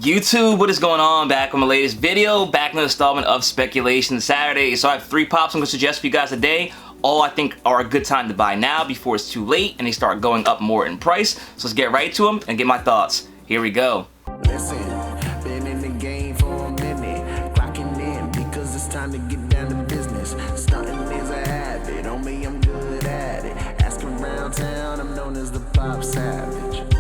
YouTube, what is going on? Back with my latest video, back in the installment of Speculation Saturday. So I have 3 pops I'm going to suggest for you guys today. All I think are a good time to buy now before it's too late and they start going up more in price. So let's get right to them and get my thoughts. Here we go. Listen, been in the game for a minute, clocking in because it's time to get down to business. Stunting is a habit, on me I'm good at it. Asking around town, I'm known as the Popsavage.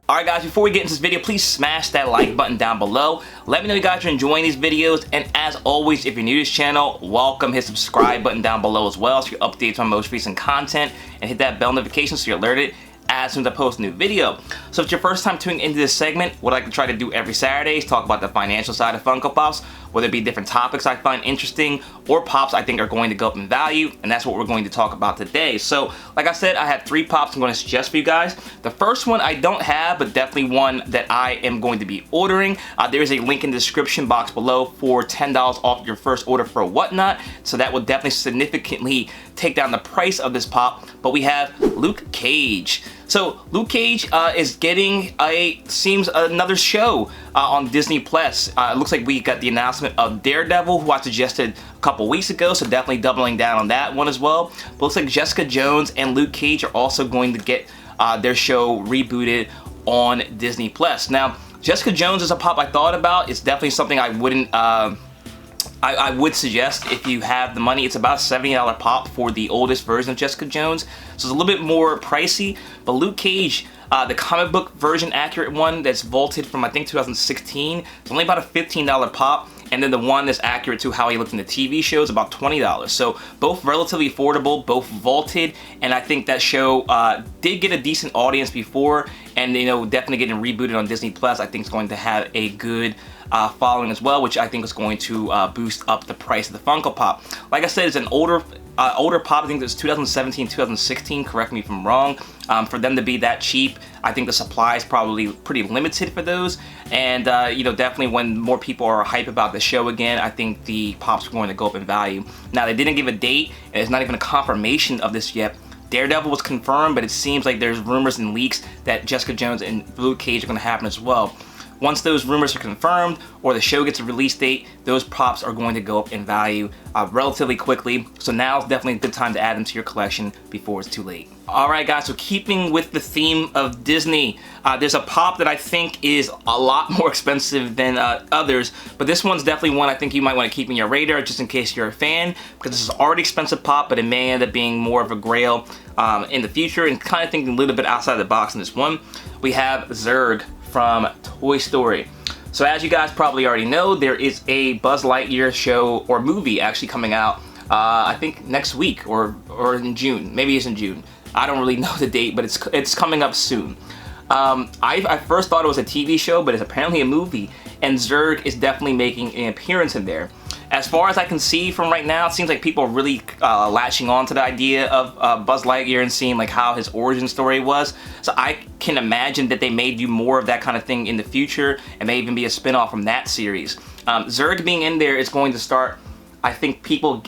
Alright guys, before we get into this video, please smash that like button down below. Let me know you guys are enjoying these videos, and as always, if you're new to this channel, welcome. Hit subscribe button down below as well so you updates on most recent content, and hit that bell notification so you're alerted as soon as I post a new video. So if it's your first time tuning into this segment, what I like to try to do every Saturday is talk about the financial side of Funko Pops, whether it be different topics I find interesting or pops I think are going to go up in value, and that's what we're going to talk about today. So like I said, I have 3 pops I'm going to suggest for you guys. The first one I don't have, but definitely one that I am going to be ordering. There is a link in the description box below for $10 off your first order for whatnot, so that will definitely significantly take down the price of this pop. But we have Luke Cage. So Luke Cage is getting another show on Disney Plus. It looks like we got the announcement of Daredevil, who I suggested a couple weeks ago, so definitely doubling down on that one as well. But looks like Jessica Jones and Luke Cage are also going to get their show rebooted on Disney Plus. Now, Jessica Jones is a pop I thought about. It's definitely something I wouldn't. I would suggest if you have the money. It's about a $70 pop for the oldest version of Jessica Jones, so it's a little bit more pricey. But Luke Cage, the comic book version accurate one that's vaulted from I think 2016, it's only about a $15 pop, and then the one that's accurate to how he looked in the TV show is about $20. So both relatively affordable, both vaulted, and I think that show did get a decent audience before, and definitely getting rebooted on Disney Plus I think is going to have a good following as well, which I think is going to boost up the price of the Funko Pop. Like I said, it's an older pop. I think it's 2017, 2016. Correct me if I'm wrong. For them to be that cheap, I think the supply is probably pretty limited for those. And definitely when more people are hype about the show again, I think the pops are going to go up in value. Now, they didn't give a date, and it's not even a confirmation of this yet. Daredevil was confirmed, but it seems like there's rumors and leaks that Jessica Jones and Luke Cage are going to happen as well. Once those rumors are confirmed or the show gets a release date, those pops are going to go up in value relatively quickly. So now is definitely a good time to add them to your collection before it's too late. Alright guys, so keeping with the theme of Disney, there's a pop that I think is a lot more expensive than others, but this one's definitely one I think you might want to keep in your radar just in case you're a fan, because this is an already expensive pop, but it may end up being more of a grail in the future, and kind of thinking a little bit outside the box in this one. We have Zurg from Toy Story. So as you guys probably already know, there is a Buzz Lightyear show or movie actually coming out I think next week or in June. Maybe it's in June. I don't really know the date, but it's coming up soon. I first thought it was a TV show, but it's apparently a movie, and Zurg is definitely making an appearance in there. As far as I can see from right now, it seems like people are really latching on to the idea of Buzz Lightyear and seeing like how his origin story was. So I can imagine that they may do more of that kind of thing in the future, and may even be a spin-off from that series. Zurg being in there is going to start, I think, people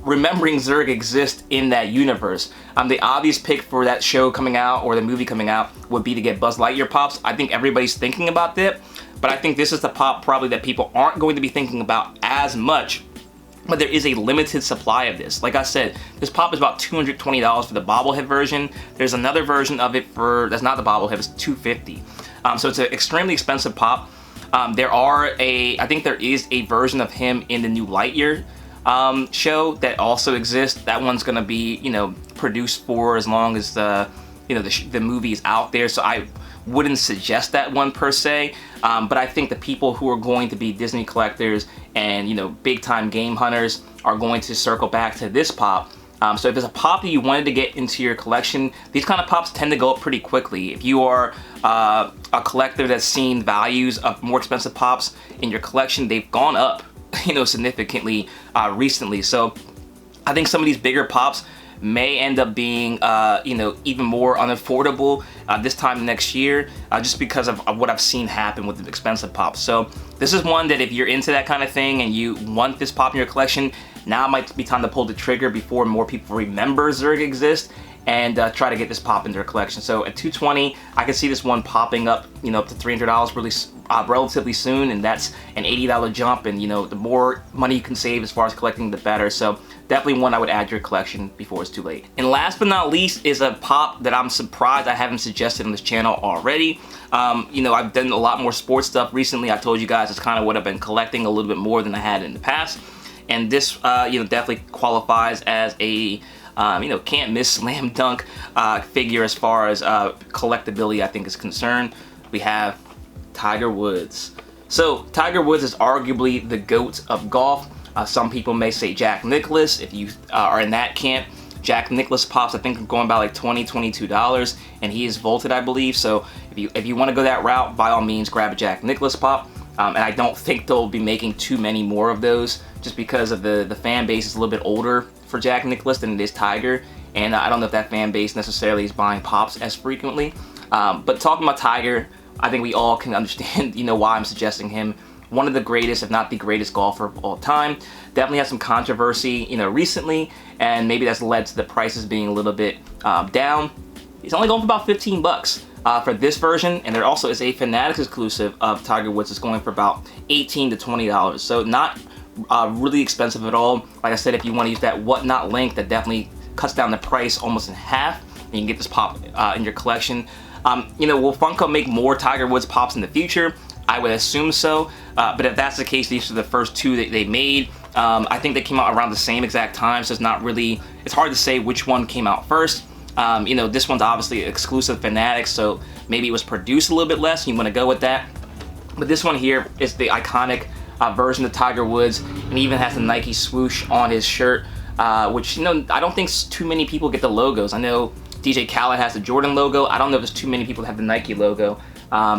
remembering Zurg exists in that universe. The obvious pick for that show coming out or the movie coming out would be to get Buzz Lightyear pops. I think everybody's thinking about that, but I think this is the pop probably that people aren't going to be thinking about as much. But there is a limited supply of this. Like I said, this pop is about $220 for the bobblehead version. There's another version of it that's not the bobblehead, it's $250. So it's an extremely expensive pop. I think there is a version of him in the new Lightyear show that also exists. That one's gonna be produced for as long as the movie is out there, so I wouldn't suggest that one per se, but I think the people who are going to be Disney collectors and big time game hunters are going to circle back to this pop. So if there's a pop that you wanted to get into your collection, these kind of pops tend to go up pretty quickly. If you are a collector that's seen values of more expensive pops in your collection, they've gone up significantly recently. So I think some of these bigger pops may end up being even more unaffordable this time next year, just because of what I've seen happen with the expensive pops. So this is one that if you're into that kind of thing and you want this pop in your collection, now might be time to pull the trigger before more people remember Zurg exists and try to get this pop into their collection. So at $220, I can see this one popping up, you know, up to $300 really relatively soon, and that's an $80 jump. And you know, the more money you can save as far as collecting, the better. So definitely one I would add to your collection before it's too late. And last but not least is a pop that I'm surprised I haven't suggested on this channel already. You know, I've done a lot more sports stuff recently. I told you guys it's kind of what I've been collecting a little bit more than I had in the past, and this you know, definitely qualifies as a you know, can't miss slam dunk figure as far as collectability I think is concerned. We have Tiger Woods. So Tiger Woods is arguably the GOAT of golf. Some people may say Jack Nicklaus. If you are in that camp, Jack Nicklaus pops I think are going about like $20, $22, and he is vaulted, I believe. So if you want to go that route, by all means grab a Jack Nicklaus pop. And I don't think they'll be making too many more of those, just because of the fan base is a little bit older for Jack Nicklaus than it is Tiger, and I don't know if that fan base necessarily is buying pops as frequently. But talking about Tiger, I think we all can understand, you know, why I'm suggesting him. One of the greatest, if not the greatest golfer of all time. Definitely had some controversy, you know, recently, and maybe that's led to the prices being a little bit down. He's only going for about 15 bucks. For this version, and there also is a Fanatics exclusive of Tiger Woods that's going for about $18 to $20, so not really expensive at all. Like I said, if you want to use that whatnot link, that definitely cuts down the price almost in half, and you can get this pop in your collection. You know, will Funko make more Tiger Woods pops in the future? I would assume so, but if that's the case, these are the first two that they made. I think they came out around the same exact time, so it's not really, it's hard to say which one came out first. You know, this one's obviously exclusive Fanatics, so maybe it was produced a little bit less, and you want to go with that. But this one here is the iconic version of Tiger Woods, and even has the Nike swoosh on his shirt, which, you know, I don't think too many people get the logos. I know DJ Khaled has the Jordan logo. I don't know if there's too many people that have the Nike logo.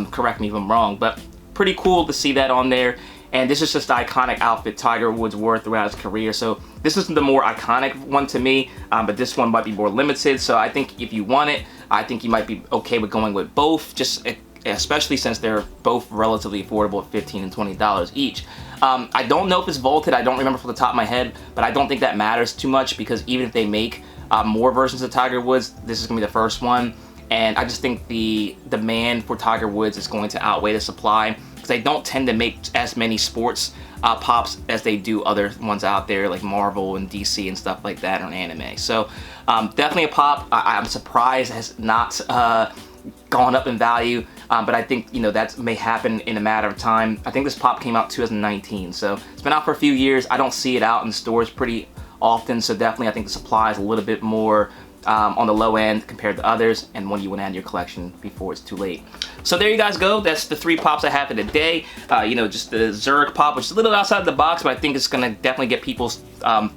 Correct me if I'm wrong, but pretty cool to see that on there. And this is just the iconic outfit Tiger Woods wore throughout his career. So this is the more iconic one to me, but this one might be more limited. So I think if you want it, I think you might be okay with going with both, just especially since they're both relatively affordable at $15 and $20 each. I don't know if it's vaulted. I don't remember from the top of my head, but I don't think that matters too much, because even if they make more versions of Tiger Woods, this is gonna be the first one. And I just think the demand for Tiger Woods is going to outweigh the supply, because they don't tend to make as many sports pops as they do other ones out there like Marvel and DC and stuff like that, or anime. So definitely a pop. I'm surprised it has not gone up in value, but I think, you know, that may happen in a matter of time. I think this pop came out 2019, so it's been out for a few years. I don't see it out in stores pretty often, so definitely I think the supply is a little bit more on the low end compared to others, and one you want to add to your collection before it's too late. So there you guys go. That's the 3 pops I have for today. You know, just the Zurg pop, which is a little outside the box, but I think it's going to definitely get people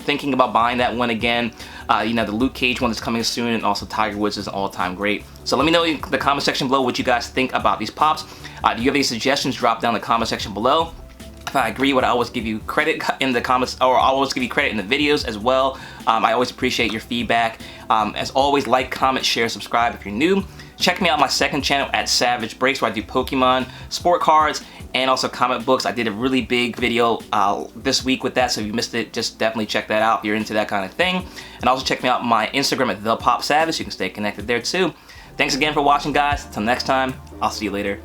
thinking about buying that one again. You know, the Luke Cage one is coming soon, and also Tiger Woods is an all-time great. So let me know in the comment section below what you guys think about these pops. Do you have any suggestions? Drop down in the comment section below. If I agree, I always give you credit in the comments, or I'll always give you credit in the videos as well. I always appreciate your feedback. As always, like, comment, share, subscribe if you're new. Check me out on my second channel at Savage Breaks, where I do Pokemon, sport cards, and also comic books. I did a really big video this week with that, so if you missed it, just definitely check that out if you're into that kind of thing. And also check me out on my Instagram at ThePopSavage. You can stay connected there too. Thanks again for watching, guys. Until next time, I'll see you later.